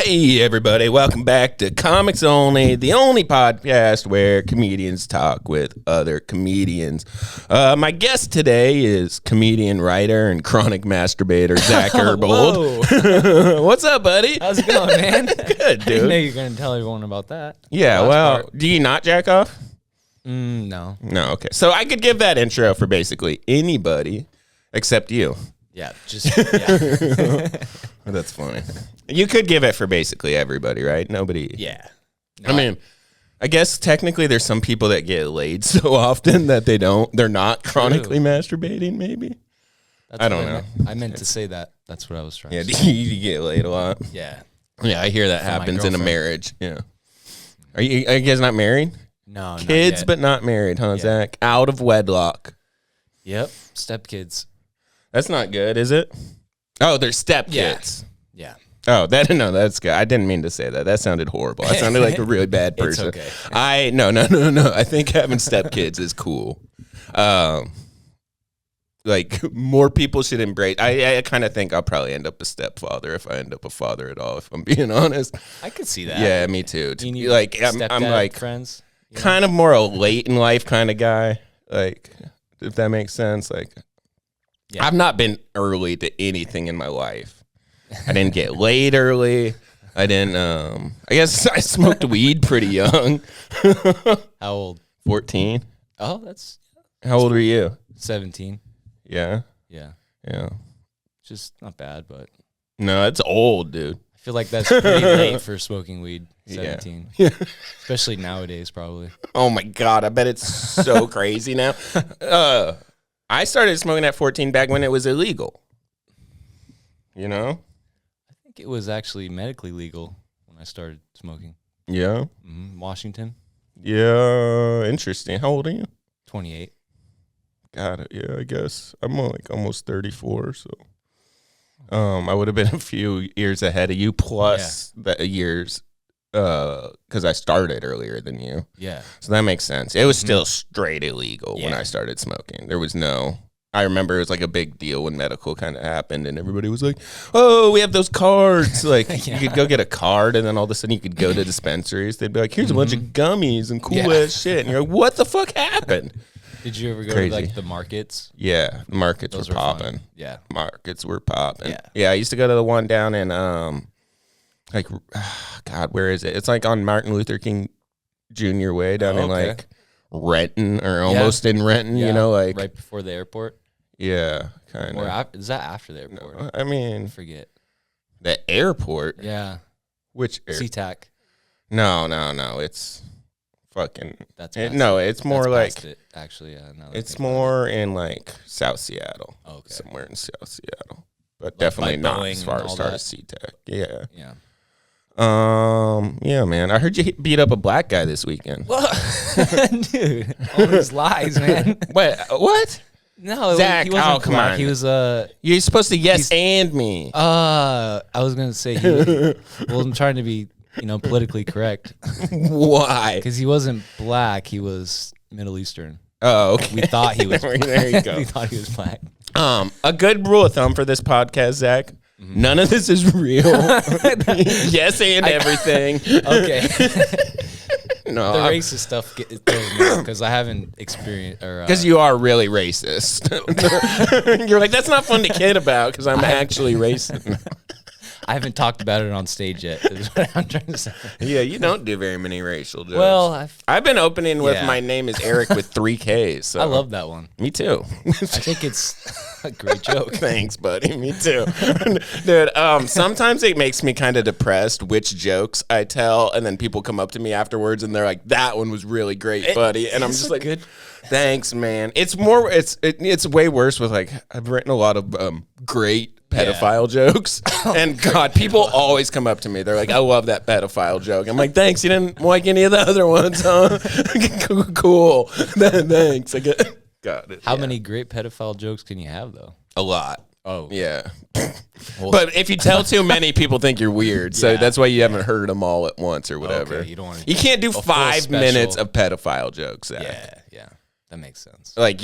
Hey, everybody. Welcome back to Comics Only, the only podcast where comedians talk with other comedians. My guest today is comedian, writer, and chronic masturbator, Zack Herbold. What's up, buddy? How's it going, man? Good, dude. I know you're going to tell everyone about that. Yeah, well, do you not jack off? No. No, okay. So I could give that intro for basically anybody except you. Yeah, yeah. That's funny. You could give it for basically everybody, right? Nobody. Yeah. No, I mean, I guess technically there's some people that get laid so often that they're not chronically masturbating, maybe. I don't know. I meant to say that. That's what I was trying to say. say. You get laid a lot. Yeah. Yeah, I hear that happens in a marriage. Yeah. Are you guys not married? No, Kids, but not married, huh, Zach? Out of wedlock. Yep. Stepkids. That's not good, is it? Oh, they're stepkids. Yeah. Oh, that's good. I didn't mean to say that. That sounded horrible. I sounded like a really bad person. It's okay. No. I think having stepkids is cool. Like, more people should embrace. I kind of think I'll probably end up a stepfather if I end up a father at all, if I'm being honest. I could see that. Yeah, me too. Like, I'm like friends, kind of more a late in life kind of guy. Like, if that makes sense. Like, I've not been early to anything in my life. I didn't get laid early. I didn't, I guess I smoked weed pretty young. How old? 14. Oh, that's... How old were you? 17. Yeah? Yeah. Yeah. Just not bad, but... No, it's old, dude. I feel like that's pretty late for smoking weed, 17. Yeah. Especially nowadays, probably. Oh, my God. I bet it's so crazy now. I started smoking at 14 back when it was illegal. You know? I think it was actually medically legal when I started smoking. Yeah? Washington. Yeah, interesting. How old are you? 28. Got it. Yeah, I guess. I'm like almost 34, so I would have been a few years ahead of you, plus the years, because I started earlier than you. Yeah. So that makes sense. It was still straight illegal when I started smoking. There was no... I remember it was like a big deal when medical kind of happened, and everybody was like, "Oh, we have those cards." Like you could go get a card, and then all of a sudden you could go to dispensaries. They'd be like, "Here's a bunch of gummies and cool ass shit," and you're like, "What the fuck happened?" Did you ever go to like the markets? Yeah, the markets were popping. Yeah, markets were popping. Yeah, I used to go to the one down in like, God, where is it? It's like on Martin Luther King Jr. Way down in like Renton or almost in Renton. You know, like right before the airport. Yeah, kind of. Or is that after the airport? No, I mean, I forget. The airport? Yeah. Which airport? SeaTac. No. It's fucking... it's more like... It, actually, yeah. It's more in like South Seattle. Okay. Somewhere in South Seattle. But like definitely not as far as SeaTac. Yeah. Yeah. Yeah, man. I heard you beat up a black guy this weekend. Dude, all these lies, man. Wait, what? No, Zach, he wasn't come black. on. He was You're supposed to yes and me. I was gonna say I'm trying to be, politically correct. Why? Because he wasn't black. He was Middle Eastern. Oh, okay. We thought he was. There you go. We thought he was black. A good rule of thumb for this podcast, Zach. None of this is real. Yes and everything. Okay. No, the racist stuff because I haven't experienced because you are really racist. You're like, that's not fun to kid about because I'm actually racist. I haven't talked about it on stage yet. Is what I'm trying to say. Yeah, you don't do very many racial jokes. Well, I've been opening with my name is Eric with 3 Ks. So. I love that one. Me too. I think it's a great joke. Thanks, buddy. Me too. Dude, sometimes it makes me kind of depressed which jokes I tell, and then people come up to me afterwards and they're like, "That one was really great, buddy." And I'm just like, good. Thanks, man. It's more. It's way worse with like I've written a lot of great pedophile jokes, and God, people always come up to me. They're like, "I love that pedophile joke." I'm like, "Thanks. You didn't like any of the other ones, huh?" Cool. Thanks. I got it. How many great pedophile jokes can you have though? A lot. Oh yeah. But if you tell too many, people think you're weird. So that's why you haven't heard them all at once or whatever. Okay, you can't do 5 minutes of pedophile jokes. Zach. Yeah. That makes sense. Like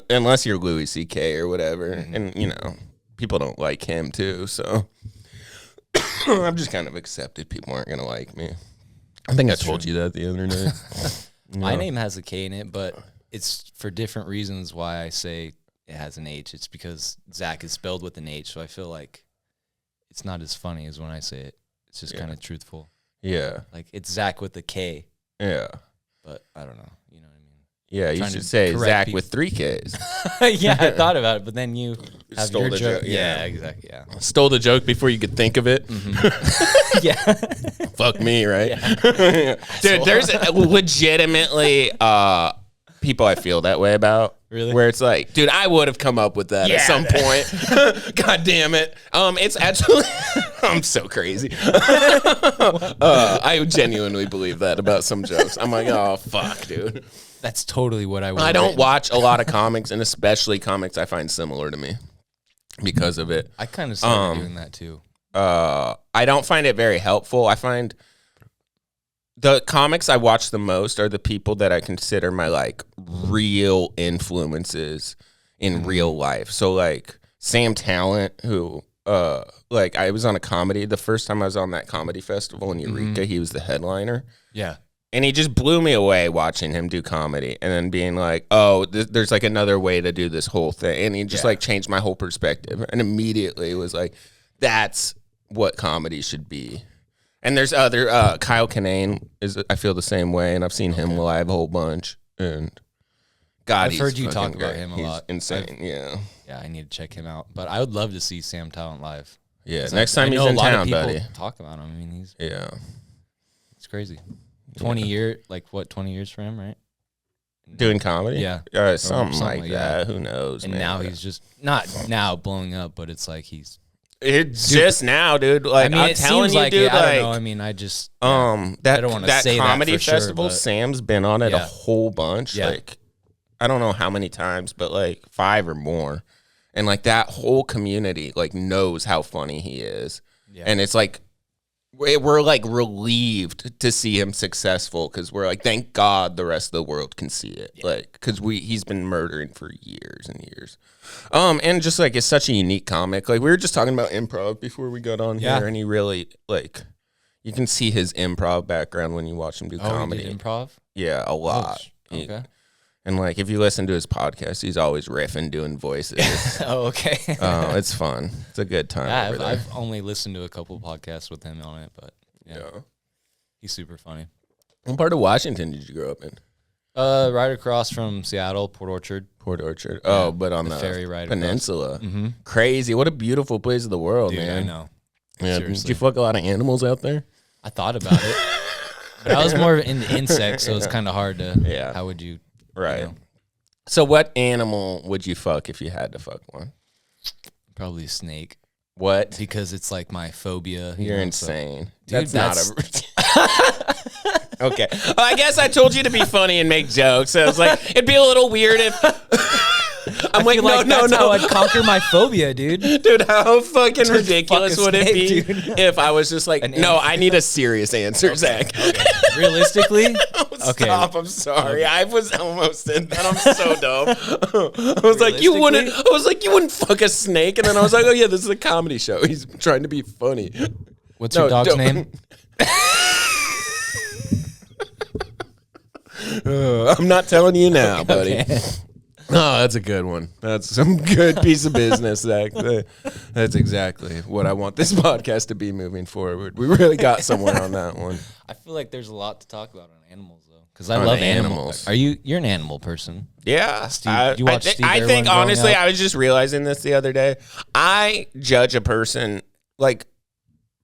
unless you're Louis C.K. or whatever, and people don't like him too. So I've just kind of accepted people aren't gonna like me. I think I told you that the other day. My name has a K in it, but it's for different reasons why I say it has an H. It's because Zach is spelled with an H, so I feel like it's not as funny as when I say it. It's just kind of truthful. Yeah. Like, it's Zach with a K. Yeah. But I don't know. You know what I mean? Yeah, you should say Zach with 3 Ks. Yeah, I thought about it, but then you have Stole your the joke. joke. Yeah, exactly. Yeah. Stole the joke before you could think of it. Yeah. Fuck me, right? Yeah. Dude, there's legitimately people I feel that way about. Really? Where it's like, dude, I would have come up with that at some point. God damn it. It's actually, I'm so crazy. I genuinely believe that about some jokes. I'm like, oh, fuck, dude. That's totally what I would. I don't watch a lot of comics, and especially comics I find similar to me because of it. I kind of started doing that too. I don't find it very helpful. I find the comics I watch the most are the people that I consider my like real influences in real life. So like Sam Talent, who like I was on a comedy the first time I was on that comedy festival in Eureka. He was the headliner. Yeah. And he just blew me away watching him do comedy and then being like, oh, there's like another way to do this whole thing. And he just like changed my whole perspective and immediately was like, that's what comedy should be. And there's other, Kyle Kinane I feel the same way. And I've seen him live a whole bunch. And God, I've heard you talk about him a lot. Insane. Yeah, I need to check him out. But I would love to see Sam Talent live. Yeah. Next time he's in town, buddy. Talk about him. I mean, it's crazy. 20 years for him, right? Doing comedy? Yeah. Something like that. Who knows, and man. now he's just, not now blowing up, but it's like he's. It's just now, dude. Like, I mean, I'm telling you, dude. I don't know. I mean, I just. That I don't want to say comedy that for festival, sure, Sam's been on it a whole bunch. Yeah. Like, I don't know how many times, but like 5 or more. And like that whole community like knows how funny he is. Yeah. And it's like, we're like relieved to see him successful because we're like, thank God the rest of the world can see it. Yeah. Like, because he's been murdering for years and years. And just like it's such a unique comic. Like we were just talking about improv before we got on here, and he really like you can see his improv background when you watch him do comedy. He did improv? Yeah, a lot. Okay. And like if you listen to his podcast, he's always riffing, doing voices. Oh, okay. It's fun. It's a good time. Yeah, I've only listened to a couple podcasts with him on it, but yeah. He's super funny. What part of Washington did you grow up in? Right across from Seattle, Port Orchard. Port Orchard. Oh, but on the ferry ride peninsula. Crazy. What a beautiful place of the world, dude, man. I know. Yeah, did you fuck a lot of animals out there? I thought about it. But I was more into insects, so it's kind of hard to. Yeah. How would you? Right. You know? So what animal would you fuck if you had to fuck one? Probably a snake. What? Because it's like my phobia. You're insane. So. Dude, that's not a... Okay. Well, I guess I told you to be funny and make jokes. I was like, it'd be a little weird if... I'm like, no. How I'd conquer my phobia, dude. Dude, how fucking ridiculous would it be if I was just like, I need a serious answer, Zach. Okay. Realistically? Stop, I'm sorry. I was almost in that. I'm so dumb. I was like, you wouldn't fuck a snake. And then I was like, oh yeah, this is a comedy show. He's trying to be funny. What's your dog's name? I'm not telling you now, buddy. Okay. Oh, that's a good one. That's some good piece of business, Zach. That's exactly what I want this podcast to be moving forward. We really got somewhere on that one. I feel like there's a lot to talk about on animals, though, because I love animals. You're an animal person? Yeah. Do you watch Steve I Irwin think, honestly, up? I was just realizing this the other day. I judge a person, like,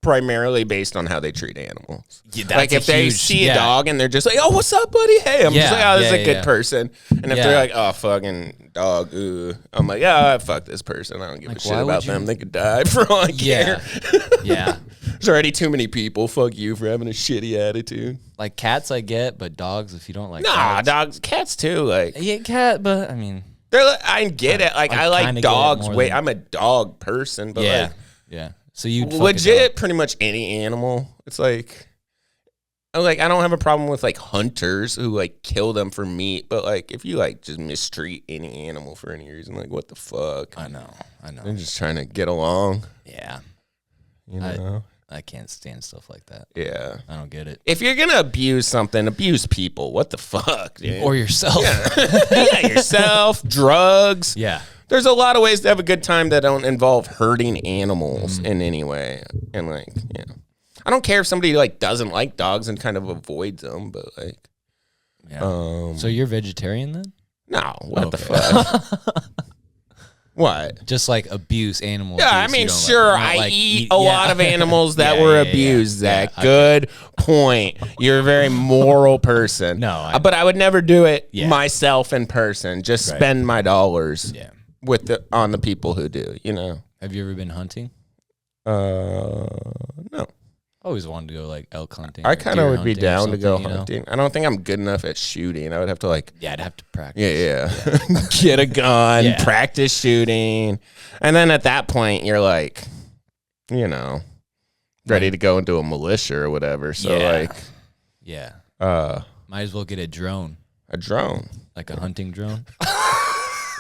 primarily based on how they treat animals. Yeah, like if they see a dog and they're just like, oh, what's up, buddy? Hey, I'm just like, oh, this is a good person. And if they're like, oh, fucking dog, I'm like, yeah, fuck this person. I don't give a shit about them. They could die for all I care. Yeah. There's already too many people. Fuck you for having a shitty attitude. Like cats, I get, but dogs, if you don't like cats too. Like cat, but I mean, I get it. Like I like dogs. I'm a dog person, but yeah. So you legit pretty much any animal. It's like I don't have a problem with like hunters who like kill them for meat, but like if you like just mistreat any animal for any reason, like what the fuck? I know. They're just trying to get along. Yeah. You know. I can't stand stuff like that. Yeah. I don't get it. If you're going to abuse something, abuse people. What the fuck, dude? Or yourself. Yeah, yourself, drugs. Yeah. There's a lot of ways to have a good time that don't involve hurting animals in any way. And like, I don't care if somebody like doesn't like dogs and kind of avoids them, but like, so you're vegetarian then? No, what the fuck? What? Just like abuse animals. Yeah, I mean, sure, I eat a lot of animals that were abused, Zach. Yeah, Good point. You're a very moral person. No, but I would never do it myself in person. Just spend my dollars on the people who do, you know. Have you ever been hunting? No. I always wanted to go like elk hunting. I kind of would be down to go hunting. I don't think I'm good enough at shooting. I would have to like... Yeah, I'd have to practice. Yeah. Get a gun, practice shooting. And then at that point, you're like, you know, ready to go into a militia or whatever. So like... Yeah. Might as well get a drone. A drone? Like a hunting drone.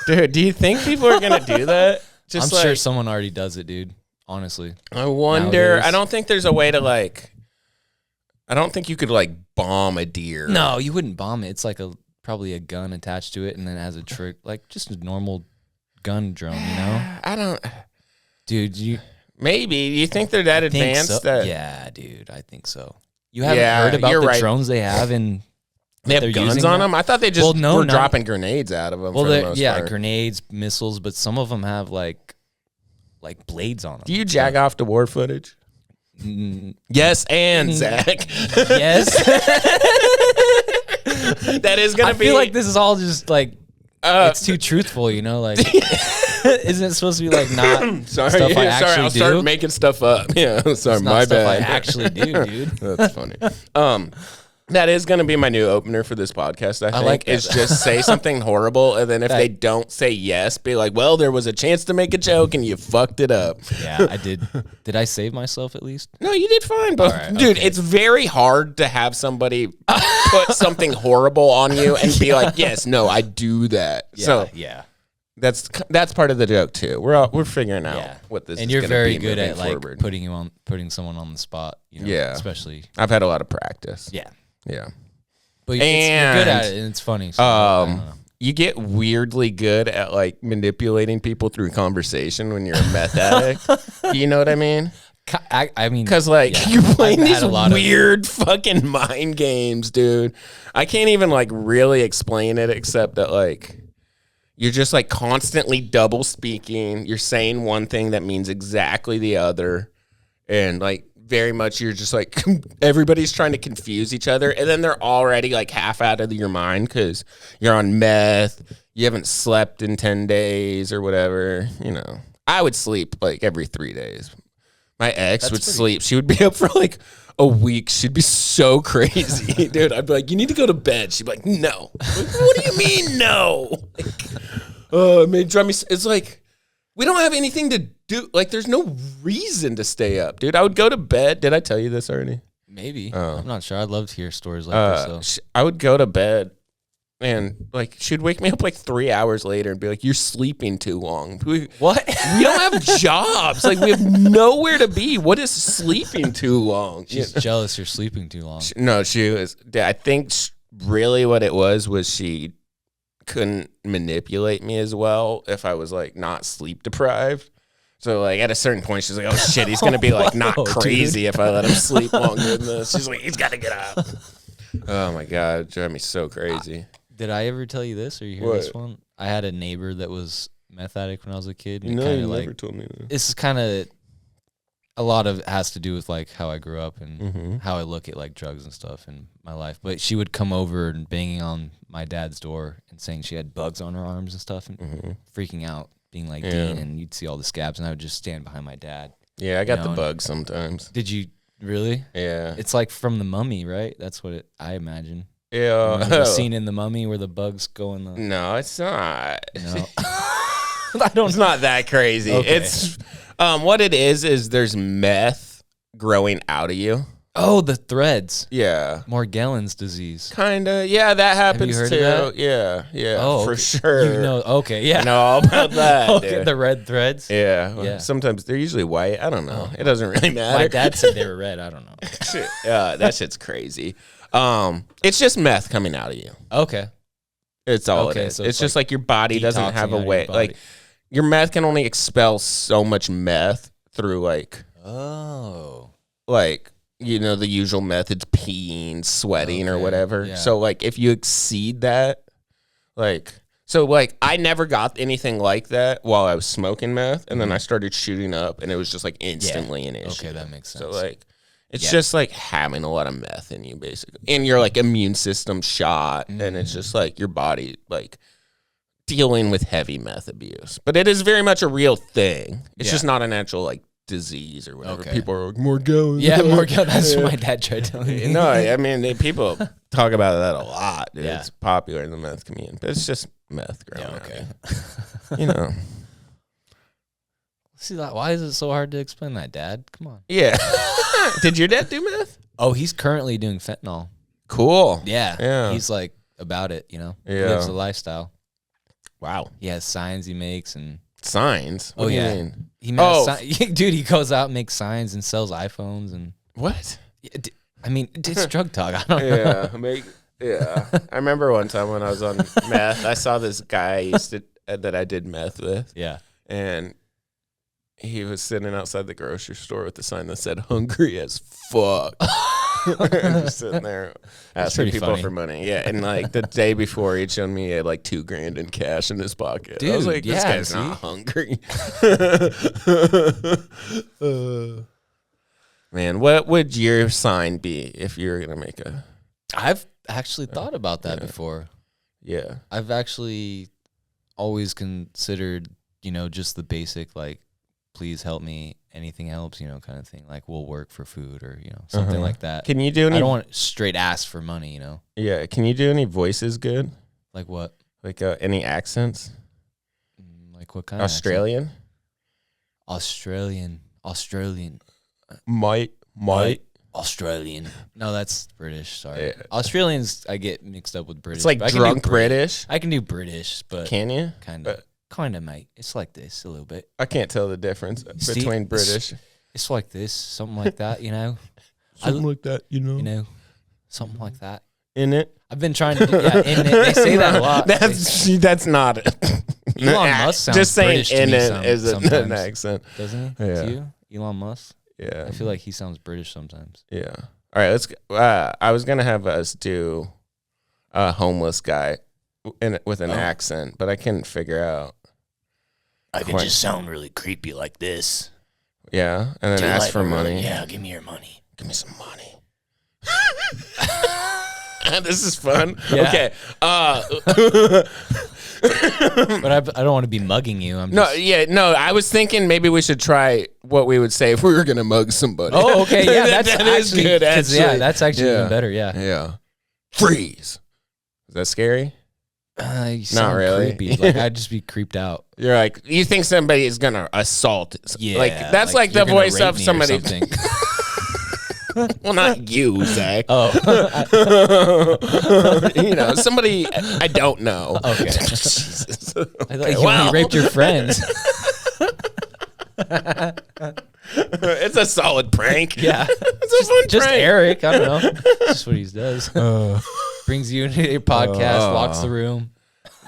Dude, do you think people are going to do that? I'm sure someone already does it, dude. Honestly, I wonder. Nowadays. I don't think there's a way to like. I don't think you could like bomb a deer. No, you wouldn't bomb it. It's like probably a gun attached to it, and then it has a trick, like just a normal gun drone. You know? I don't. Dude, maybe you think they're that advanced? So. Yeah, dude, I think so. You haven't heard about the drones they have in. They have guns on them. I thought they just were dropping grenades out of them. Well, for the most part. Grenades, missiles, but some of them have like blades on them. Do you jack off to war footage? Yes, and Zach. Yes. That is going to be. I feel like this is all just like, it's too truthful, you know? Like, isn't it supposed to be like not stuff I actually do? I'll start making stuff up. Yeah, sorry, it's my not stuff bad. I actually do, dude. That's funny. That is going to be my new opener for this podcast, I think. Like that. Is just say something horrible, and then if they don't say yes, be like, well, there was a chance to make a joke, and you fucked it up. Yeah, I did. Did I save myself at least? No, you did fine, but dude, it's very hard to have somebody put something horrible on you and be like, yes, no, I do that. Yeah. That's part of the joke too. We're figuring out what this. And is you're very be good at like forward. putting someone on the spot. You know, especially. I've had a lot of practice. Yeah, but you're good at it, and it's funny. So you get weirdly good at like manipulating people through conversation when you're a meth addict. You know what I mean? I mean, because like you're playing these weird fucking mind games, dude. I can't even like really explain it except that like you're just like constantly double speaking. You're saying one thing that means exactly the other, and like. Very much you're just like everybody's trying to confuse each other, and then they're already like half out of your mind because you're on meth, you haven't slept in 10 days or whatever. You know, I would sleep like every 3 days. My ex would sleep. She would be up for like a week. She'd be so crazy, dude. I'd be like, you need to go to bed. She'd be like, no. Like, what do you mean no? It may drive me. It's like we don't have anything to do. Like, there's no reason to stay up, dude. I would go to bed. Did I tell you this already? Maybe. I'm not sure. I'd love to hear stories like this. I would go to bed, and like she'd wake me up like 3 hours later and be like, "You're sleeping too long." What? We don't have jobs. Like, we have nowhere to be. What is sleeping too long? She's jealous you're sleeping too long. No, she was. I think really what it was she couldn't manipulate me as well if I was like not sleep deprived. So like at a certain point she's like, oh shit, he's gonna be like not crazy if I let him sleep longer than this. She's like, he's gotta get up. Oh my god, it drives me so crazy. Did I ever tell you this or you hear this one? I had a neighbor that was meth addict when I was a kid. And no, you never told me that. This is kind of a lot of it has to do with like how I grew up and how I look at like drugs and stuff in my life. But she would come over and banging on my dad's door and saying she had bugs on her arms and stuff and freaking out, being like, Dean, and you'd see all the scabs and I would just stand behind my dad. Yeah, I got the bugs sometimes. Did you really? Yeah. It's like from The Mummy, right? That's what I imagine. Yeah. The scene in The Mummy where the bugs go in the... No, it's not. No. It's not that crazy. Okay. It's... what it is there's meth growing out of you. Oh, the threads. Yeah. Morgellons disease. Kinda. Yeah, that happens heard too. of that? Yeah. Oh, for okay. sure. You know, okay, yeah. I know all about that. Okay, dude. the red threads. Yeah. Yeah. Sometimes they're usually white. I don't know. It doesn't really matter. My dad said they were red. I don't know. Yeah, that shit's crazy. It's just meth coming out of you. Okay. It's all it is. So it's just like your body doesn't have a detoxing out of way. your body. Like your meth can only expel so much meth through like the usual methods, peeing, sweating, or whatever. Yeah. So like if you exceed that, I never got anything like that while I was smoking meth, and then I started shooting up, and it was just like instantly an issue. Okay, that makes sense. So like it's just like having a lot of meth in you, basically, and your like immune system shot, and it's just like your body like dealing with heavy meth abuse. But it is very much a real thing. It's just not an actual like disease or whatever. Okay. People are like Morgellons. Yeah, Morgellons. That's what my dad tried telling me. No, I mean people talk about that a lot. Dude. Yeah. It's popular in the meth community, but it's just meth growing up. Okay. You know. See that? Why is it so hard to explain that, Dad? Come on. Yeah. Did your dad do meth? Oh, he's currently doing fentanyl. Cool. Yeah. He's like about it, you know. Yeah. He lives a lifestyle. Wow. He has signs he makes and Signs? What do you mean? He makes dude, he goes out and makes signs and sells iPhones and What? I mean, it's drug talk. I don't know. Yeah. I remember one time when I was on meth, I saw this guy that I did meth with. Yeah. And he was sitting outside the grocery store with a sign that said "hungry as fuck." Just sitting there asking people for money. Yeah, and like the day before, he'd shown me he had like $2,000 in cash in his pocket. I was Dude, like, "This guy's see? not hungry." Man, what would your sign be if you were gonna make a? I've actually thought about that before. Yeah, I've actually always considered, just the basic like, please help me. Anything helps, kind of thing. Like we'll work for food or, something like that. Can you do any? I don't want to straight ask for money, Yeah. Can you do any voices good? Like what? Like any accents? Like what kind Australian? of accent? Australian. Might. Australian. No, that's British. Sorry. Yeah. Australians, I get mixed up with British. It's like drunk British. I can do British, but Can you? Kind of, mate. It's like this a little bit. I can't tell the difference between British. It's like this, something like that, Something like that, something like that. In it. I've been trying to do, in it. They say that a lot. That's not it. Elon Musk sounds just saying British to in me it is an accent. Doesn't he? Yeah. To you? Elon Musk? Yeah. I feel like he sounds British sometimes. Yeah. All right, let's I was going to have us do a homeless guy with an accent, but I couldn't figure out. I could just sound really creepy like this. Yeah, and then ask for money. Yeah, give me your money. Give me some money. This is fun. Yeah. Okay. But I don't want to be mugging you. I was thinking maybe we should try what we would say if we were going to mug somebody. Oh, okay. Yeah, that's that actually is good. Actually. Yeah, that's actually even better. Yeah. Yeah. Freeze. Is that scary? You sound really. creepy. Like I'd just be creeped out. You're like, you think somebody is going to assault. Yeah. Like, that's like the you're gonna voice rape of me or somebody. something. Well, not you, Zach. Oh. Somebody I don't know. Okay. Jesus. I thought you raped your friends. It's a solid prank. Yeah. It's a fun Just prank. Eric. I don't know. Just what he does. Brings you into your podcast, locks the room.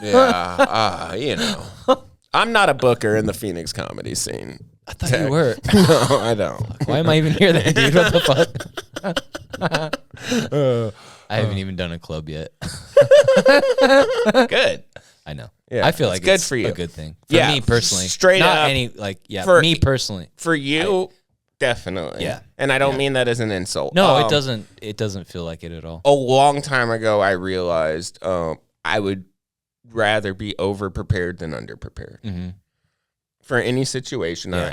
Yeah. I'm not a booker in the Phoenix comedy scene. I thought you were. No, I don't. Why am I even here then, dude? What the fuck? I haven't even done a club yet. Good. I know. Yeah, I feel like good it's for you. a good thing. For me personally. Straight Not up. Me personally. For you, definitely. Yeah. And I don't mean that as an insult. No, it doesn't. It doesn't feel like it at all. A long time ago, I realized I would rather be over-prepared than under-prepared. Mm-hmm. For any situation I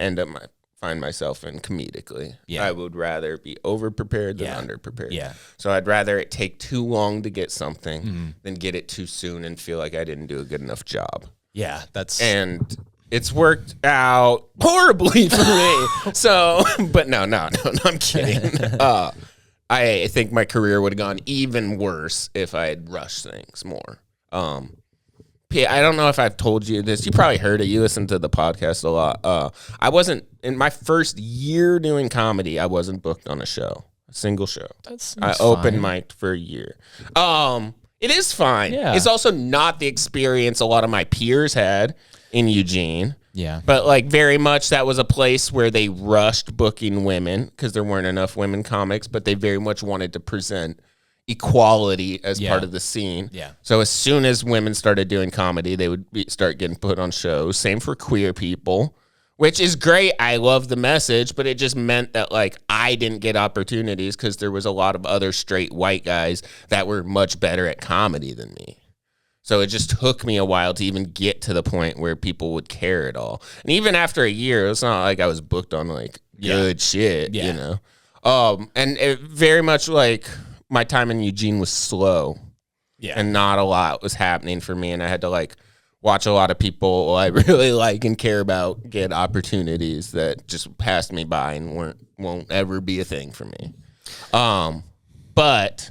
find myself in comedically, I would rather be over-prepared than under-prepared. Yeah. So I'd rather it take too long to get something than get it too soon and feel like I didn't do a good enough job. Yeah, And it's worked out horribly for me. So, but no, I'm kidding. I think my career would have gone even worse if I had rushed things more. I don't know if I've told you this. You probably heard it. You listen to the podcast a lot. I wasn't in my first year doing comedy. I wasn't booked on a single show. I open mic'd for a year. It is fine. Yeah. It's also not the experience a lot of my peers had in Eugene. Yeah. But like very much that was a place where they rushed booking women because there weren't enough women comics, but they very much wanted to present equality as part of the scene. Yeah. So as soon as women started doing comedy, they would start getting put on shows. Same for queer people, which is great. I love the message, but it just meant that like I didn't get opportunities because there was a lot of other straight white guys that were much better at comedy than me. So it just took me a while to even get to the point where people would care at all. And even after a year, it's not like I was booked on like good shit, you know? And it very much like my time in Eugene was slow. Yeah. And not a lot was happening for me. And I had to like watch a lot of people I really like and care about get opportunities that just passed me by and won't ever be a thing for me. But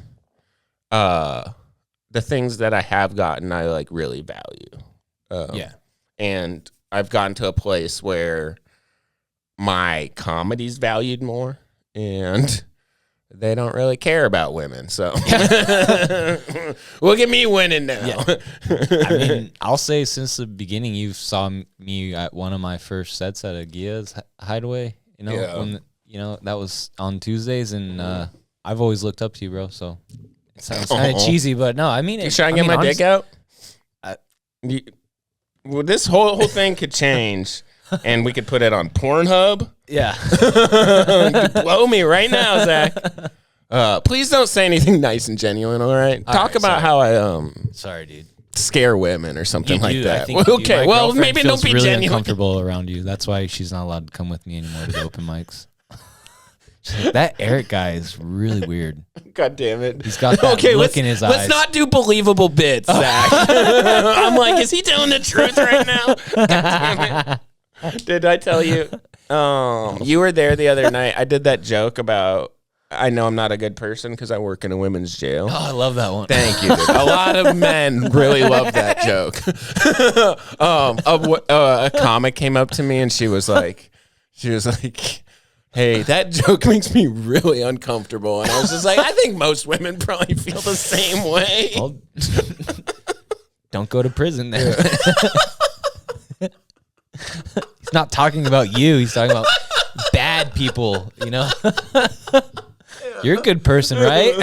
the things that I have gotten, I like really value. And I've gotten to a place where my comedy's valued more and they don't really care about women. So look at me winning now. Yeah. I mean, I'll say since the beginning, you saw me at one of my first sets at Agia's Hideaway, when, that was on Tuesdays. And I've always looked up to you, bro. So it sounds kind of cheesy, but no, I mean, you trying to get my dick out? Well, this whole thing could change, and we could put it on Pornhub. Yeah, blow me right now, Zach. Please don't say anything nice and genuine. All right, talk about how I Sorry, dude. Scare women or something like that. Okay, well, maybe don't be really genuine. Uncomfortable around you. That's why she's not allowed to come with me anymore to the open mics. Like, that Eric guy is really weird. God damn it. He's got that look in his eyes. Let's not do believable bits, Zach. I'm like, is he telling the truth right now? God damn it. Did I tell you? You were there the other night. I did that joke about, I know I'm not a good person because I work in a women's jail. Oh, I love that one. Thank you, dude. A lot of men really love that joke. A comic came up to me and she was like, hey, that joke makes me really uncomfortable. And I was just like, I think most women probably feel the same way. Well, don't go to prison then. He's not talking about you. He's talking about bad people, You're a good person, right?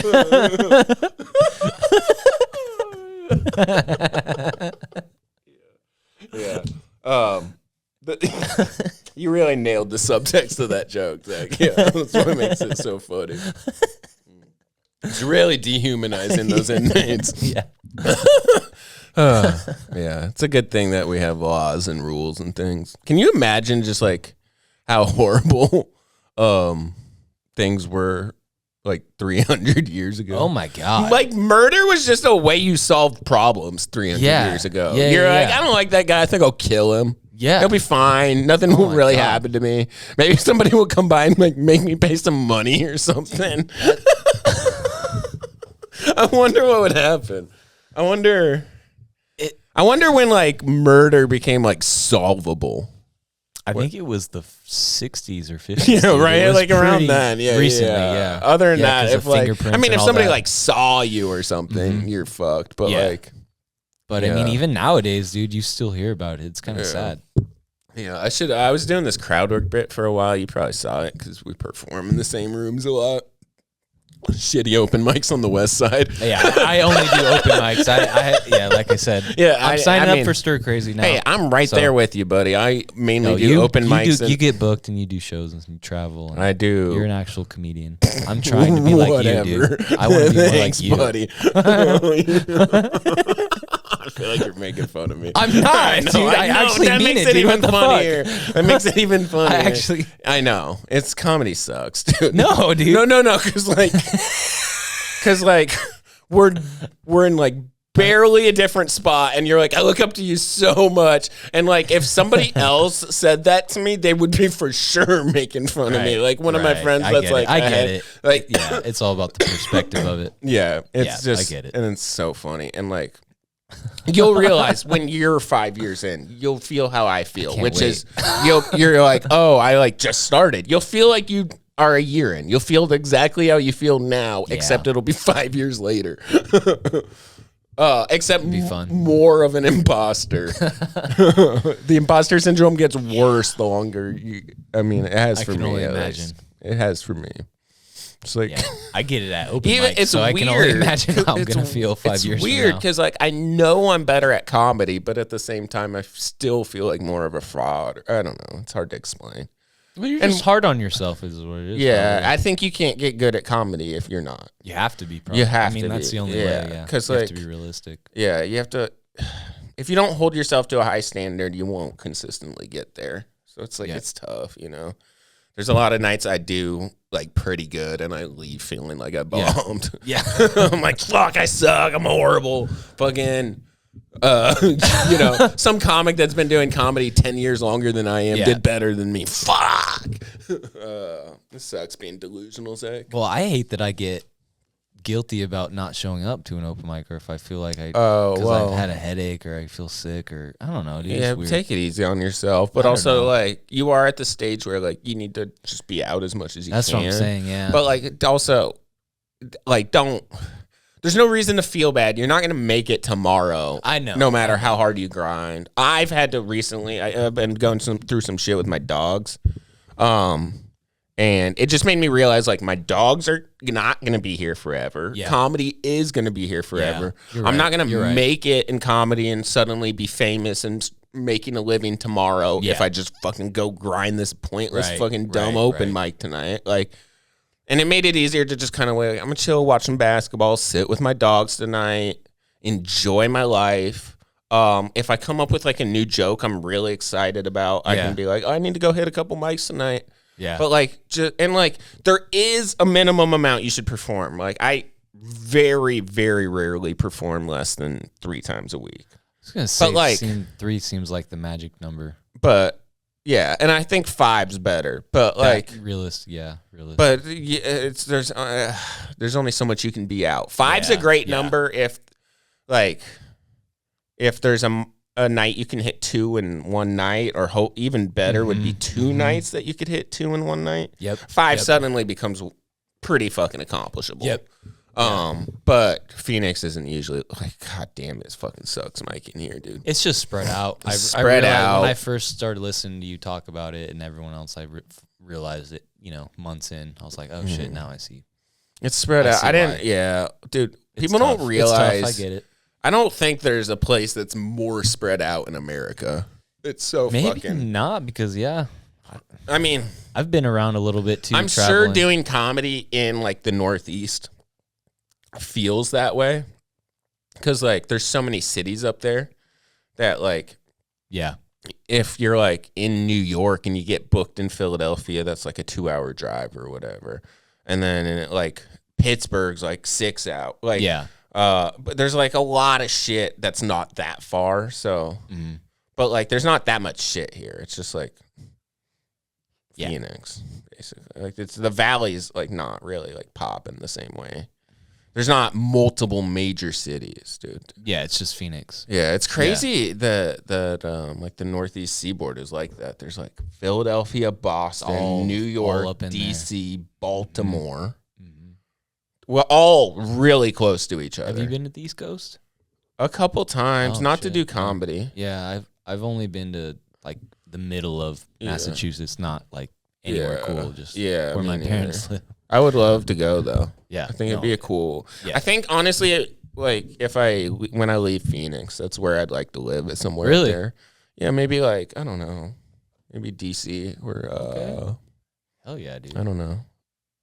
Yeah. You really nailed the subtext of that joke, Zach. Yeah, that's what makes it so funny. It's really dehumanizing those inmates. Yeah. Yeah, it's a good thing that we have laws and rules and things. Can you imagine just like how horrible things were like 300 years ago? Oh my God. Like murder was just a way you solved problems 300 years ago. You're like, I don't like that guy. I think I'll kill him. Yeah. He'll be fine. Nothing will really happen to me. Maybe somebody will come by and like make me pay some money or something. I wonder what would happen. I wonder when like murder became like solvable. I think it was the 60s or 50s. Yeah, right. Like around then. Yeah, recently. Yeah. Other than that, if like, if somebody that. like saw you or something, you're fucked. But I mean, even nowadays, dude, you still hear about it. It's kind of sad. Yeah, I was doing this crowd work bit for a while. You probably saw it because we perform in the same rooms a lot. Shitty open mics on the west side. Yeah, I only do open mics. Like I said. Yeah, I'm signing up for Stir Crazy now. Hey, I'm right there with you, buddy. I mainly do open mics. You get booked and you do shows and you travel. And I do. You're an actual comedian. I'm trying to be like you, dude. I want to be more like you, buddy. I feel like you're making fun of me. I'm not, dude. I actually mean it, dude. What the fuck? That makes it even funnier. I know. It's comedy sucks, dude. No, dude. No. Because like we're in like barely a different spot, and you're like, I look up to you so much, and like if somebody else said that to me, they would be for sure making fun of me. Like one of my friends that's like, I get it. Like, yeah, it's all about the perspective of it. Yeah, it's just, I get it, and it's so funny, and like. You'll realize when you're 5 years in, you'll feel how I feel, which is you're like, oh, I like just started. You'll feel like you are a year in. You'll feel exactly how you feel now, except it'll be 5 years later. Except be fun. More of an imposter. The imposter syndrome gets worse the longer you. I mean, it has for me. I can only imagine. It has for me. It's like I get it at open mic, so I can only imagine how I'm gonna feel 5 years. It's weird because like I know I'm better at comedy, but at the same time I still feel like more of a fraud. I don't know. It's hard to explain. Well, you're just hard on yourself, is what it is. Yeah, probably. I think you can't get good at comedy if you're not. You have to be. Probably. You have to. I mean, that's the only way. Yeah, because like, you have to be realistic. Yeah, you have to. If you don't hold yourself to a high standard, you won't consistently get there. So it's like it's tough, you know. There's a lot of nights I do like pretty good, and I leave feeling like I bombed. Yeah, I'm like, fuck, I suck. I'm horrible. Fucking, you know, some comic that's been doing comedy 10 years longer than I am did better than me. Fuck. This sucks being delusional, Zach. Well, I hate that I get guilty about not showing up to an open mic, or if I feel like I've had a headache or I feel sick or I don't know. Dude, yeah, take it easy on yourself, but also like you are at the stage where like you need to just be out as much as you can. That's what I'm saying. Yeah, but like also like don't. There's no reason to feel bad. You're not going to make it tomorrow. I know. No matter how hard you grind. I've had to recently. I've been going through some shit with my dogs. And it just made me realize, like, my dogs are not going to be here forever. Yeah. Comedy is going to be here forever. Yeah, I'm not going to make it in comedy and suddenly be famous and making a living tomorrow if I just fucking go grind this pointless fucking dumb open mic tonight. Like, and it made it easier to just kind of, like, I'm going to chill, watch some basketball, sit with my dogs tonight, enjoy my life. If I come up with, like, a new joke I'm really excited about, I can be like, oh, I need to go hit a couple mics tonight. Yeah, but like, there is a minimum amount you should perform. Like, I very, very rarely perform less than 3 times a week. I was gonna say, but like, 3 seems like the magic number. But yeah, and I think 5's better. But like, realistic. But it's there's only so much you can be out. 5's a great number if there's a night you can hit 2 in one night, or even better would be 2 nights that you could hit 2 in one night. Yep. 5 suddenly becomes pretty fucking accomplishable. Yep. But Phoenix isn't usually like, god damn, this fucking sucks, Mike, in here, dude. It's just spread out. Spread out. When I first started listening to you talk about it and everyone else, I realized it, months in. I was like, oh shit, now I see. It's spread out. I didn't, dude. People don't realize. It's tough, I get it. I don't think there's a place that's more spread out in America. It's so Maybe not, because I mean, I've been around a little bit too. I'm sure doing comedy in like the Northeast feels that way, because like there's so many cities up there that like, if you're like in New York and you get booked in Philadelphia, that's like a 2-hour drive or whatever, and then like Pittsburgh's like 6 out, like but there's like a lot of shit that's not that far. So, but like, there's not that much shit here. It's just like Phoenix, basically. Like, it's the valley's like not really like popping the same way. There's not multiple major cities, dude. Yeah, it's just Phoenix. Yeah, it's crazy that like the Northeast Seaboard is like that. There's like Philadelphia, Boston, New York, DC, Baltimore. We're all really close to each other. Have you been to the East Coast? A couple times, to do comedy. Yeah, I've only been to like the middle of Massachusetts, not like anywhere cool, just where my parents live. I would love to go though. Yeah, I think it'd be a cool. Yeah. I think honestly, like when I leave Phoenix, that's where I'd like to live, somewhere really there. Yeah, maybe like, I don't know, maybe DC or hell yeah, dude. I don't know.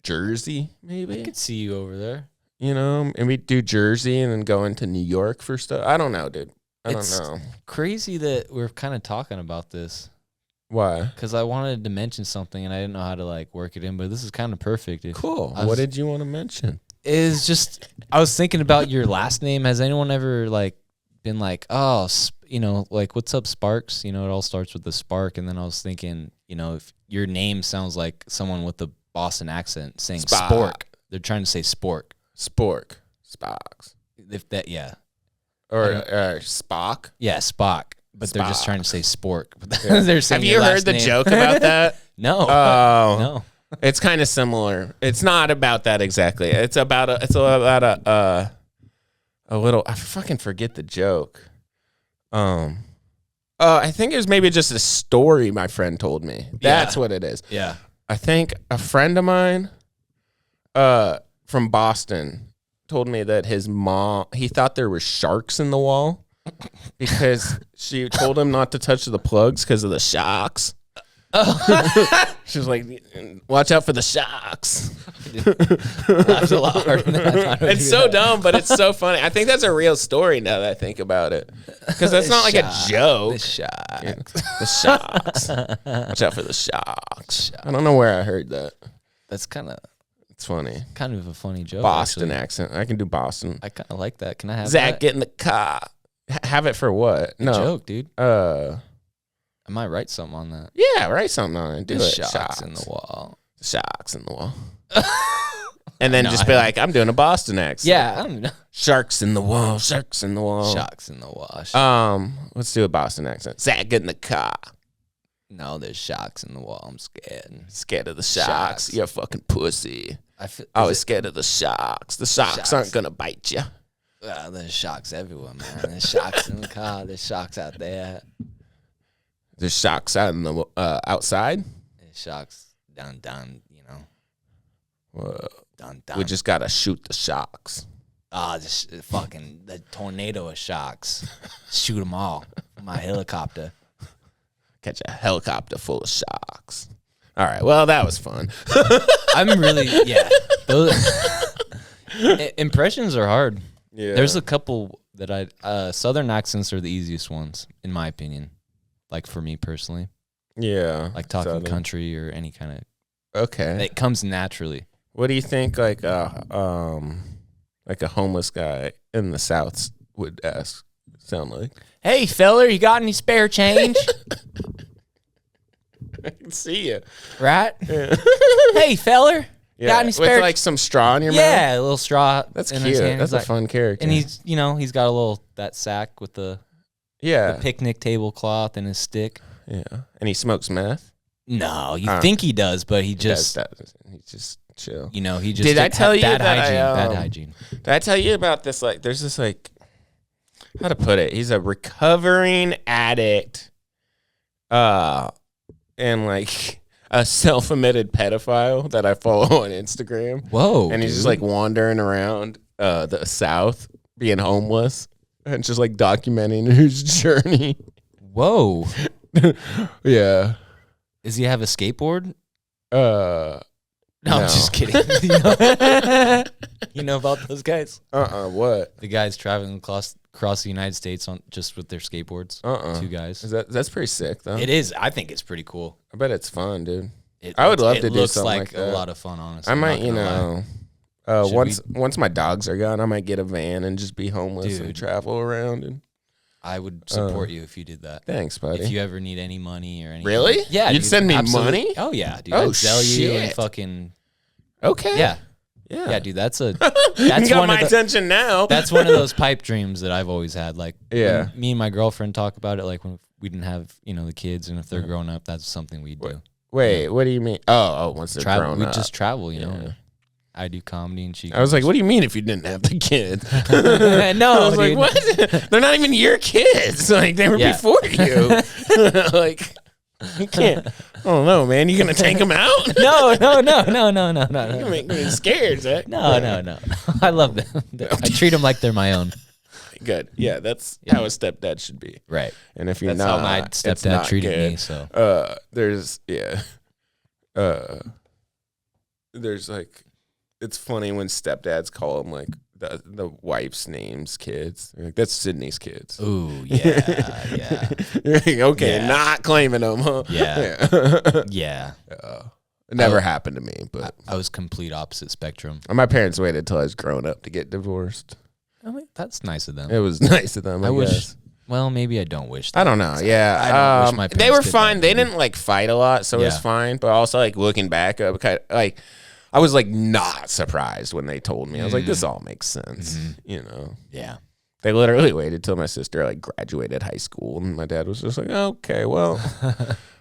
Jersey, maybe. I could see you over there. And we do Jersey and then go into New York for stuff. I don't know, dude. I don't know. Crazy that we're kind of talking about this. Why? Because I wanted to mention something and I didn't know how to like work it in, but this is kind of perfect. Cool. What did you want to mention? is just I was thinking about your last name. Has anyone ever like been like, oh, like what's up, Sparks? It all starts with the spark, and then I was thinking, if your name sounds like someone with a Boston accent saying spork, they're trying to say spork, Sparks. If that, yeah, or Spock, yeah, Spock. But they're just trying to say spork. Yeah. They're saying Have you heard the joke about that? No. Oh, no. It's kind of similar. It's not about that exactly. It's about a little. I fucking forget the joke. I think it was maybe just a story my friend told me. That's what it is. Yeah. I think a friend of mine, from Boston, told me that his mom. He thought there were sharks in the wall. Because she told him not to touch the plugs because of the shocks. Oh. She was like, watch out for the shocks. Laughed a lot harder than I thought. It's so dumb, but it's so funny. I think that's a real story now that I think about it. Because that's not like a joke. The shocks. Yeah, the shocks. Watch out for the shocks. I don't know where I heard that. That's it's funny. Kind of a funny joke. Boston accent. I can do Boston. I kind of like that. Can I have Zach, that? get in the car. Have it for what? No joke, dude. I might write something on that. Yeah, write something on it. Do the it. Shocks in the wall. The shocks in the wall. And then just be like, I'm doing a Boston accent. Yeah, I don't know. Sharks in the wall. Sharks in the wall. Shocks in the wall. Let's do a Boston accent. Zach, get in the car. No, there's shocks in the wall. I'm scared. Scared of the shocks. You're a fucking pussy. I was scared of the shocks. The shocks aren't gonna bite you. There's shocks everywhere, man. There's shocks in the car. There's shocks out there. There's shocks out in the outside. There's shocks down. Whoa. Down. We just gotta shoot the shocks. The tornado of shocks. Shoot them all. My helicopter. Catch a helicopter full of shocks. All right. Well, that was fun. I'm really Those impressions are hard. Yeah. There's a couple that Southern accents are the easiest ones, in my opinion. Like for me personally. Yeah. Like talking country or any kind of. Okay. It comes naturally. What do you think like a homeless guy in the South would sound like? Hey, feller, you got any spare change? I can see you. Right? Yeah. Hey, feller. Yeah, got any spare with like some straw in your mouth? Yeah, a little straw. That's cute. That's a fun character. And he's got a little, that sack with the picnic tablecloth and his stick. Yeah. And he smokes meth? No, you think he does, but he just... He's just chill. He just... Did I tell you bad that bad hygiene. Did I tell you about this? Like, there's this like... How to put it? He's a recovering addict. And like... a self-admitted pedophile that I follow on Instagram. Whoa. And he's just like wandering around the South being homeless and just like documenting his journey. Whoa. Yeah. Does he have a skateboard? No. I'm just kidding. You know about those guys? What? The guys traveling across the United States just with their skateboards. 2 guys. That's pretty sick though. It is. I think it's pretty cool. I bet it's fun, dude. I would love to do something like that. It looks like a lot of fun, honestly. I might, once my dogs are gone, I might get a van and just be homeless and travel around. And I would support you if you did that. Thanks, buddy. If you ever need any money or anything. Really? Yeah. You'd send me money? Oh, yeah, dude. Oh, I'd sell you shit. and fucking... Okay. Yeah. Yeah. Yeah, dude, that's you got my attention now. That's one of those pipe dreams that I've always had. Like, yeah. when me and my girlfriend talk about it, like when we didn't have, the kids, and if they're grown up, that's something we'd do. Wait, what do you mean? Oh, once they're grown we up. just travel, Yeah. I do comedy and she. I was like, what do you mean if you didn't have the kids? No, I was like, what? They're not even your kids. Like, they were before you. Like, you can't. I don't know, man. You gonna take them out? No. You make me scared, Zach. No. I love them. I treat them like they're my own. Good. Yeah, that's how a stepdad should be. Right. And if you're that's not, how my stepdad treated me. So there's like, it's funny when stepdads call them like the wife's name's kids. They're like, that's Sydney's kids. Ooh, yeah. You're like, okay, not claiming them, huh? Yeah. Yeah. It never happened to me, but I was complete opposite spectrum. my parents waited till I was grown up to get divorced. I mean, that's nice of them. It was nice of them. I wish. guess. Well, maybe I don't wish that. I don't know. Yeah. I don't wish my parents they were did fine. that. They didn't like fight a lot, so it was fine. But also like looking back, like I was like not surprised when they told me. I was like, this all makes sense. You know. Yeah. They literally waited till my sister like graduated high school, and my dad was just like, okay, well,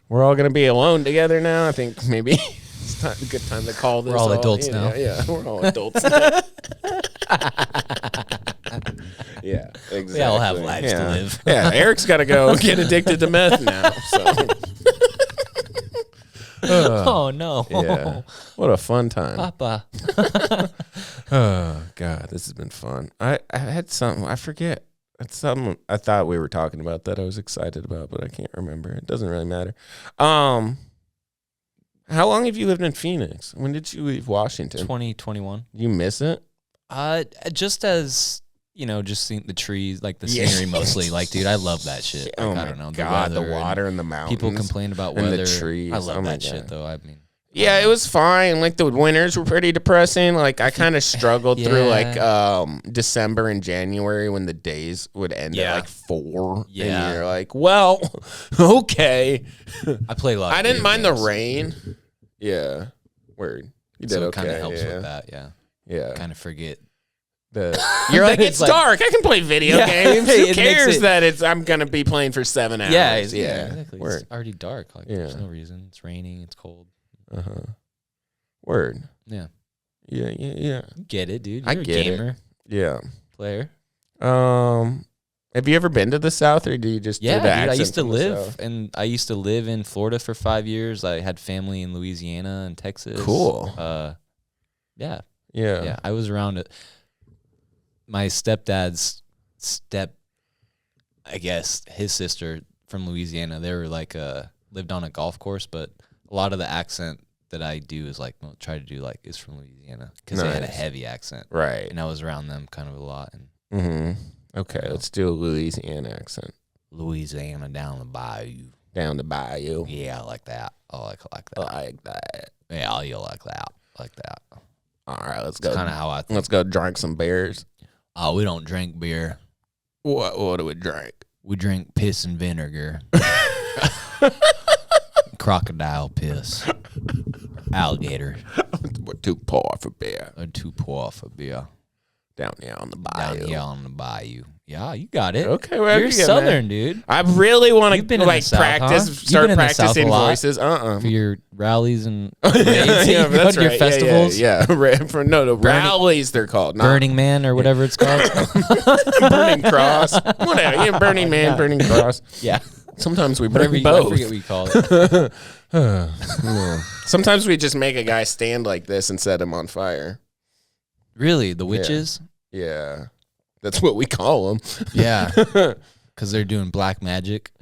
we're all gonna be alone together now. I think maybe it's a good time to call this. We're all adults now. Yeah, we're all adults now. Yeah, exactly. We all have lives to live. Yeah, Eric's got to go get addicted to meth now. So. Oh no! Yeah, what a fun time, Papa. Oh God, this has been fun. I had something, I forget. It's something I thought we were talking about that I was excited about, but I can't remember. It doesn't really matter. How long have you lived in Phoenix? When did you leave Washington? 2021. You miss it? Just as just seeing the trees, like the scenery mostly. Like, dude, I love that shit. Like, I don't know. God, the water and the mountains. People complain about and weather. the trees. I love that shit, though. I mean, yeah, it was fine. Like the winters were pretty depressing. Like I kind of struggled through like December and January when the days would end at like 4. Yeah, and you're like, well, okay. I play a lot. I didn't mind the rain. Yeah, word. You did okay. Kind of helps with that. Yeah, yeah. Kind of forget. You're like, it's dark. I can play video games. Who cares that I'm gonna be playing for 7 hours? Yeah, exactly. Word. It's already dark. Like, there's no reason. It's raining. It's cold. Word. Yeah. Yeah. You get it, dude. You're I get a gamer. it. Yeah. Player. Have you ever been to the South, or do you just do the dude, accent I used to from the South? I used to live in Florida for 5 years. I had family in Louisiana and Texas. Cool. Yeah. Yeah. I was around it. My stepdad's I guess his sister from Louisiana, they were like lived on a golf course, but a lot of the accent that I do is like try to do like is from Louisiana because they had a heavy accent, right? And I was around them kind of a lot. And okay, let's do a Louisiana accent. Louisiana down the bayou. Down the bayou. Yeah, I like that. I like that. I like that. Yeah, you like that. Like that. All right, let's go. Kind of how I think. Let's go drink some beers. Oh, we don't drink beer. What do we drink? We drink piss and vinegar. Crocodile piss. Alligator. We're too poor for beer. Or too poor for beer. Down here on the bayou. Down here on the bayou. Yeah, you got it. Okay, well, you're Southern, dude. I really want to like South, practice, huh? start practicing voices. For your rallies and yeah, that's your right. festivals. Yeah. For rallies they're called. Burning Man or whatever it's called. Burning Cross. Whatever. Yeah, Burning Man, Burning Cross. Yeah. Sometimes we burn both. I forget what you call it. Yeah. Sometimes we just make a guy stand like this and set him on fire. Really? The witches? Yeah. That's what we call them. Yeah. Because they're doing black magic.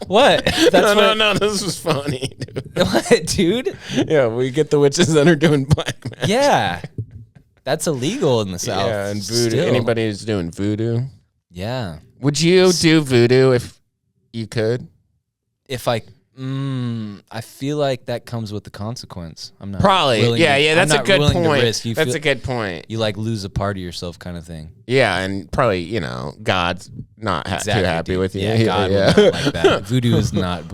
What? No, this was funny, dude. What, dude? Yeah, we get the witches that are doing black magic. Yeah. That's illegal in the South. Yeah, and voodoo. Still. Anybody who's doing voodoo. Yeah. Would you do voodoo if you could? If I feel like that comes with the consequence. I'm not probably. Yeah. That's a good point. That's a good point. You like lose a part of yourself, kind of thing. Yeah, and probably God's not too happy with you. Yeah, God would not like that. Voodoo is not.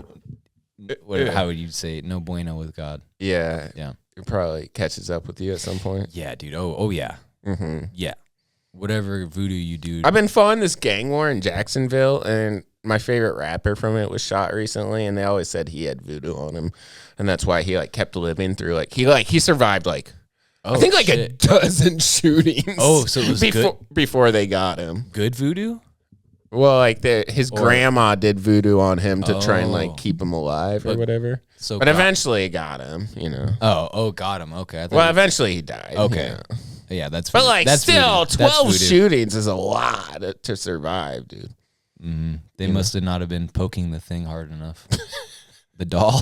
How would you say it? No bueno with God. Yeah. Yeah. It probably catches up with you at some point. Yeah, dude. Oh yeah. Mm-hmm. Yeah. Whatever voodoo you do. I've been following this gang war in Jacksonville, and my favorite rapper from it was shot recently, and they always said he had voodoo on him, and that's why he kept living through he survived I think a dozen shootings. Oh, so it was before they got him. Good voodoo? Well, his grandma did voodoo on him to try and keep him alive or whatever. But eventually it got him, Oh, got him. Okay. Well, eventually he died. Okay. Yeah, that's. But voodoo. That's still, voodoo. 12 shootings is a lot to survive, dude. Mm-hmm. They must have not have been poking the thing hard enough. The doll.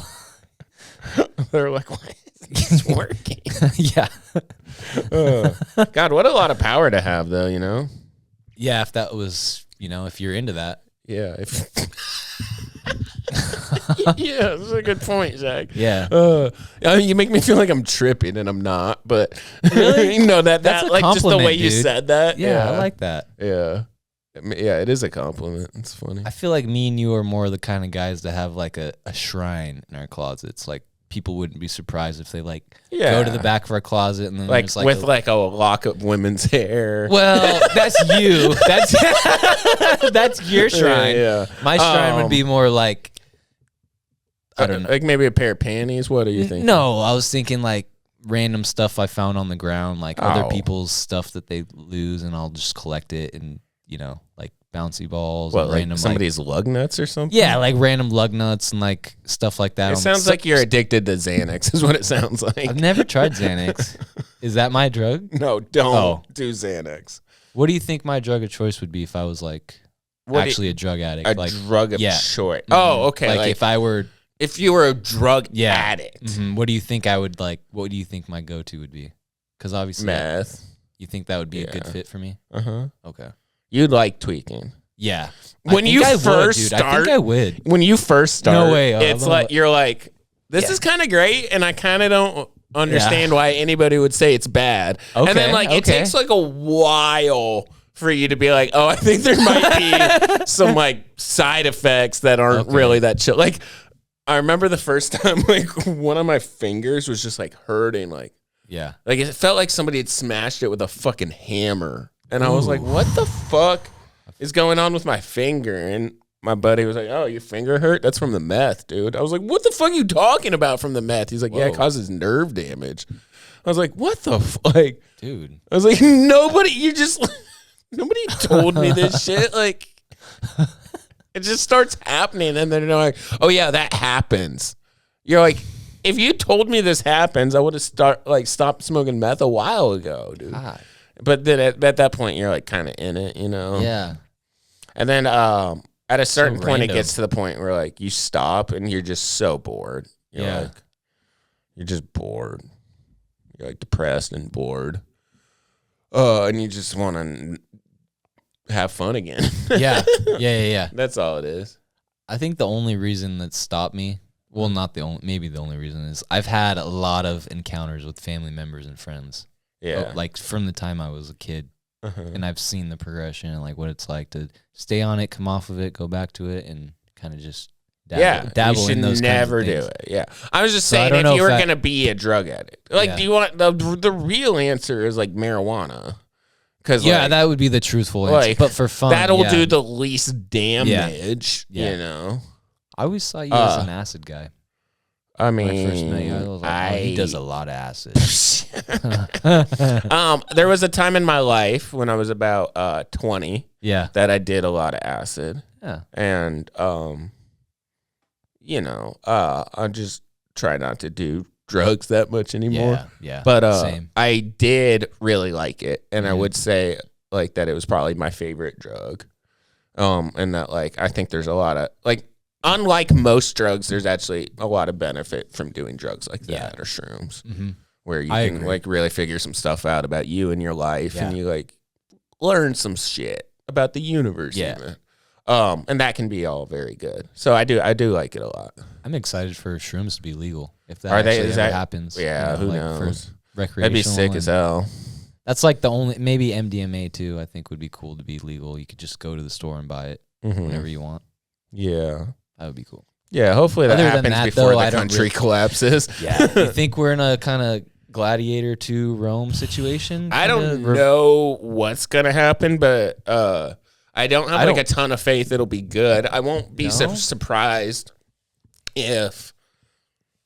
They're like, why is this working? Yeah. God, what a lot of power to have, though, Yeah, if that was, if you're into that. Yeah. Yeah, that's a good point, Zach. Yeah. You make me feel like I'm tripping, and I'm not. But really, that's like just the way dude. you said that. Yeah, I like that. Yeah. Yeah, it is a compliment. It's funny. I feel like me and you are more the kind of guys that have like a shrine in our closets. Like people wouldn't be surprised if they like go to the back of our closet and then like there's like with like a lock of women's hair. Well, that's you. That's your shrine. Yeah. My shrine would be more like I don't know. Like maybe a pair of panties. What do you think? No, I was thinking like random stuff I found on the ground, like other people's stuff that they lose, and I'll just collect it and. Like bouncy balls. What, and like random, somebody's lug nuts or something? Yeah, like random lug nuts and like stuff like that. It sounds like you're addicted to Xanax is what it sounds like. I've never tried Xanax. Is that my drug? No, don't do Xanax. What do you think my drug of choice would be if I was like actually a drug addict? A like, drug of choice. Mm-hmm. Oh, okay. Like if you were a drug addict. Mm-hmm. What do you think I would like? What do you think my go-to would be? Because obviously meth. You think that would be a good fit for me? Okay. You'd like tweaking. Yeah. When you first start, I think I would. When you first start, no way. It's like you're like, this is kind of great, and I kind of don't understand why anybody would say it's bad. Okay, and then like it takes like a while for you to be like, oh, I think there might be some like side effects that aren't really that chill. Like I remember the first time like one of my fingers was just like hurting, like it felt like somebody had smashed it with a fucking hammer. And I was like, what the fuck is going on with my finger? And my buddy was like, oh, your finger hurt? That's from the meth, dude. I was like, what the fuck are you talking about from the meth? He's like, yeah, it causes nerve damage. I was like, what the fuck? Dude. I was like, nobody told me this shit. Like, it just starts happening. And then they're like, oh, yeah, that happens. You're like, if you told me this happens, I would have stopped smoking meth a while ago, dude. God. But then at that point, you're like kind of in it, Yeah. And then at a certain point, it gets to the point where like you stop and you're just so bored. You're just bored. You're like depressed and bored. And you just want to have fun again. Yeah. That's all it is. I think the only reason that stopped me, well, not the only, maybe the only reason is I've had a lot of encounters with family members and friends. Yeah. Like from the time I was a kid. And I've seen the progression and like what it's like to stay on it, come off of it, go back to it, and kind of just dabble in those never kinds of do it. Yeah. I was just saying if you were going to be a drug addict, like, do you want the real answer is like marijuana. Cause that would be the truthful answer. Like, but for fun, that'll do the least damage, you know? I always saw you as an acid guy. I mean, when I first met you, I was like, he does a lot of acid. There was a time in my life when I was about 20 that I did a lot of acid. Yeah. And, I just try not to do drugs that much anymore. Yeah. But same. I did really like it. And I would say like that it was probably my favorite drug. And that like I think there's a lot of like unlike most drugs, there's actually a lot of benefit from doing drugs like that or shrooms, where you can like really figure some stuff out about you and your life, and you like learn some shit about the universe. Even. And that can be all very good. So I do like it a lot. I'm excited for shrooms to be legal if that ever happens. Yeah, who knows? Recreational. That'd be sick as hell. That's like the only, maybe MDMA too. I think would be cool to be legal. You could just go to the store and buy it whenever you want. Yeah. That would be cool. Yeah, hopefully that happens before the country collapses. Yeah. You think we're in a kind of Gladiator 2 Rome situation? I don't know what's going to happen, but I don't have a ton of faith it'll be good. I won't be surprised if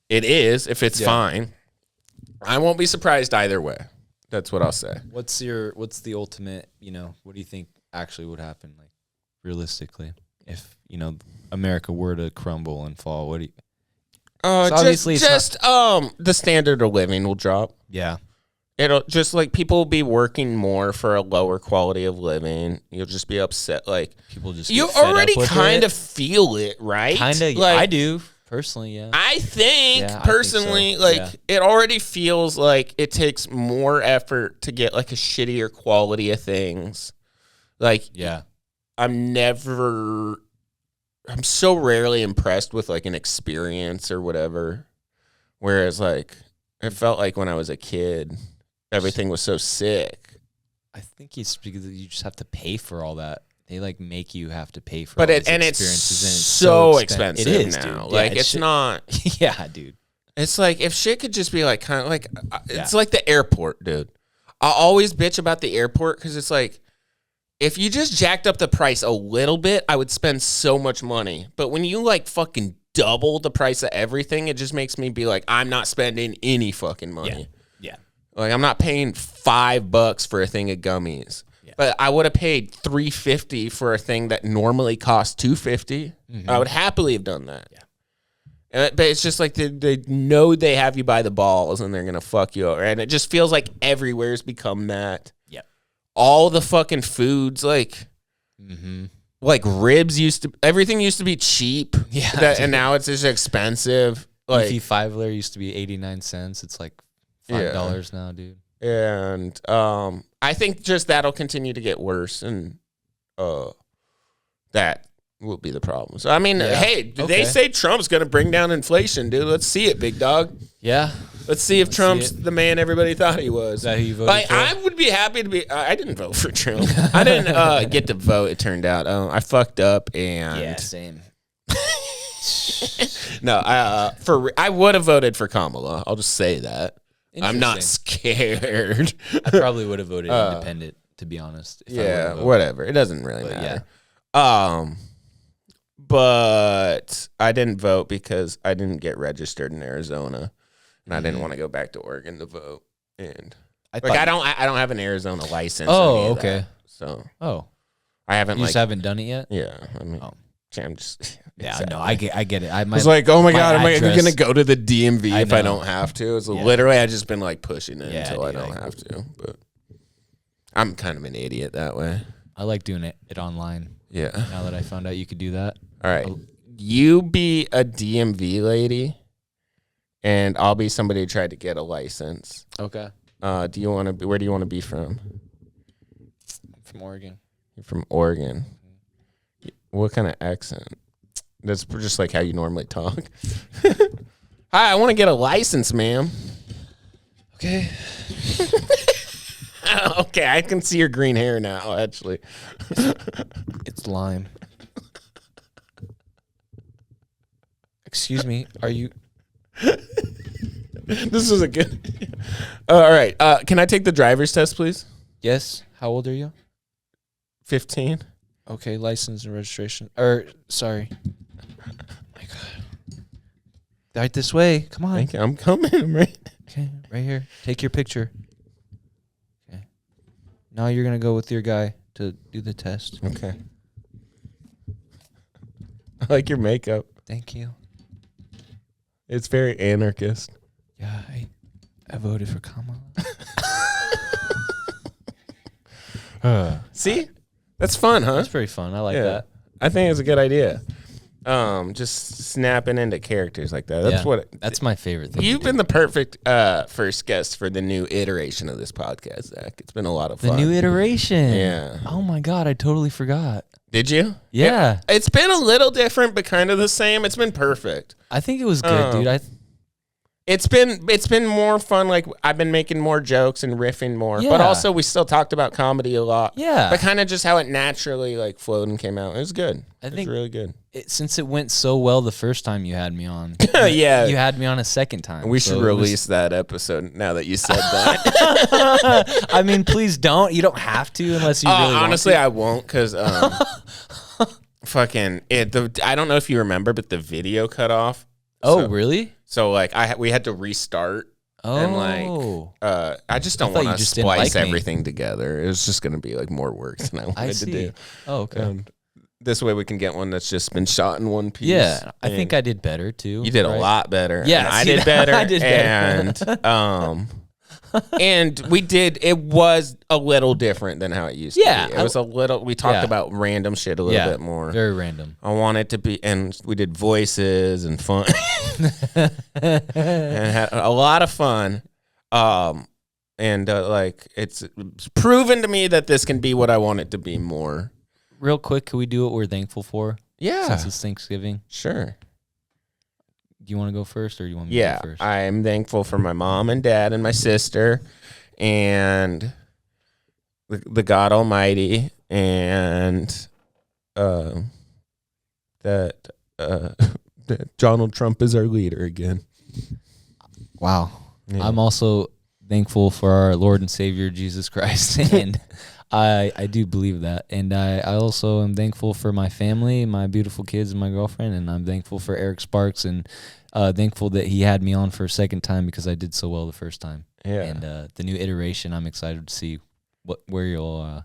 it is, if it's fine. I won't be surprised either way. That's what I'll say. What's the ultimate, what do you think actually would happen, like realistically, if, America were to crumble and fall? What do you? The standard of living will drop. Yeah. It'll just like people will be working more for a lower quality of living. You'll just be upset. Like people just you already kind of feel it, right? Kind of. Like, I do personally. Yeah. I think personally, it already feels like it takes more effort to get like a shittier quality of things. Like I'm never I'm so rarely impressed with like an experience or whatever. Whereas like it felt like when I was a kid, everything was so sick. I think it's because you just have to pay for all that. They like make you have to pay for but all it these and it's experiences, and so expensive it is, now. Dude. Like yeah, it's not. Yeah, dude. It's like if shit could just be like kind of like it's like the airport, dude. I always bitch about the airport because it's like if you just jacked up the price a little bit, I would spend so much money. But when you like fucking double the price of everything, it just makes me be like, I'm not spending any fucking money. Yeah. Like I'm not paying $5 for a thing of gummies. Yeah. But I would have paid $3.50 for a thing that normally costs $2.50. Mm-hmm. I would happily have done that. Yeah. But it's just like they know they have you by the balls and they're going to fuck you over. And it just feels like everywhere's become that. Yeah. All the fucking foods, like ribs everything used to be cheap. Yeah. And now it's just expensive. Like beefy 5-layer used to be 89 cents. It's like $5 now, dude. And I think just that'll continue to get worse. And that will be the problem. So, I mean, hey, they say Trump's going to bring down inflation, dude. Let's see it, big dog. Yeah. Let's see if Trump's the man everybody thought he was. Is that who you voted for? I would be happy to be. I didn't vote for Trump. I didn't get to vote, it turned out. I fucked up and. Yeah, same. No, I would have voted for Kamala. I'll just say that. I'm not scared. I probably would have voted independent, to be honest. Yeah, whatever. It doesn't really matter. Yeah. But I didn't vote because I didn't get registered in Arizona, and I didn't want to go back to Oregon to vote. And I don't have an Arizona license. Oh, okay. So I haven't. You just haven't done it yet. Yeah, I mean, I'm just. Yeah, no, I get it. I was like, oh my god, am I going to go to the DMV if I don't have to? It's literally I just been like pushing it until I don't have to. But I'm kind of an idiot that way. I like doing it online. Yeah. Now that I found out you could do that. All right. You be a DMV lady, and I'll be somebody who tried to get a license. Okay. Where do you want to be from? I'm from Oregon. You're from Oregon. What kind of accent? That's just like how you normally talk. Hi, I want to get a license, ma'am. Okay. Okay, I can see your green hair now, actually. It's lime. Excuse me, are you... This is a good... all right, can I take the driver's test, please? Yes. How old are you? 15. Okay, license and registration. Sorry. My God. Right this way. Come on. Thank you. I'm coming. I'm right. Okay, right here. Take your picture. Okay. Now you're going to go with your guy to do the test. Okay. I like your makeup. Thank you. It's very anarchist. Yeah, I voted for Kamala. See? That's fun, huh? That's very fun. I like that. I think it's a good idea. Just snapping into characters like that. That's my favorite thing. You've been the perfect first guest for the new iteration of this podcast, Zach. It's been a lot of fun. The new iteration. Yeah. Oh my God, I totally forgot. Did you? Yeah. It's been a little different, but kind of the same. It's been perfect. I think it was good, dude. It's been more fun. Like I've been making more jokes and riffing more, but also we still talked about comedy a lot. Yeah, but kind of just how it naturally like flowed and came out. It was good. I think really good. Since it went so well the first time you had me on, yeah, you had me on a second time. We should release that episode now that you said that. I mean, please don't. You don't have to unless you really honestly, want to. I won't because fucking it. I don't know if you remember, but the video cut off. Oh, really? So like we had to restart. Oh. And like I just don't want to splice everything together. It was just going to be like more work than I wanted to do. Oh, okay. This way we can get one that's just been shot in one piece. Yeah, I think I did better too. You did a lot better. Yeah, I did better. I did better. And and it was a little different than how it used to be. It was a little, we talked about random shit a little bit more. Very random. I want it to be, and we did voices and fun. And had a lot of fun. Like it's proven to me that this can be what I want it to be more. Real quick, can we do what we're thankful for? Yeah. Since it's Thanksgiving. Sure. Do you want to go first, or you want me to go first? I'm thankful for my mom and dad and my sister and the God Almighty, and that Donald Trump is our leader again. Wow. Yeah. I'm also thankful for our Lord and Savior, Jesus Christ. And I do believe that. And I also am thankful for my family, my beautiful kids, and my girlfriend. And I'm thankful for Eric Sparks, and thankful that he had me on for a second time because I did so well the first time. Yeah. And the new iteration, I'm excited to see where you're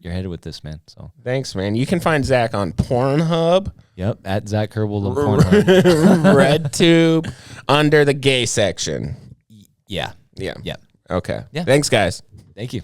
headed with this, man. So thanks, man. You can find Zach on Pornhub. Yep, at Zack Herbold on Pornhub. RedTube under the gay section. Yeah. Yeah. Yep. Okay. Yeah. Thanks, guys. Thank you.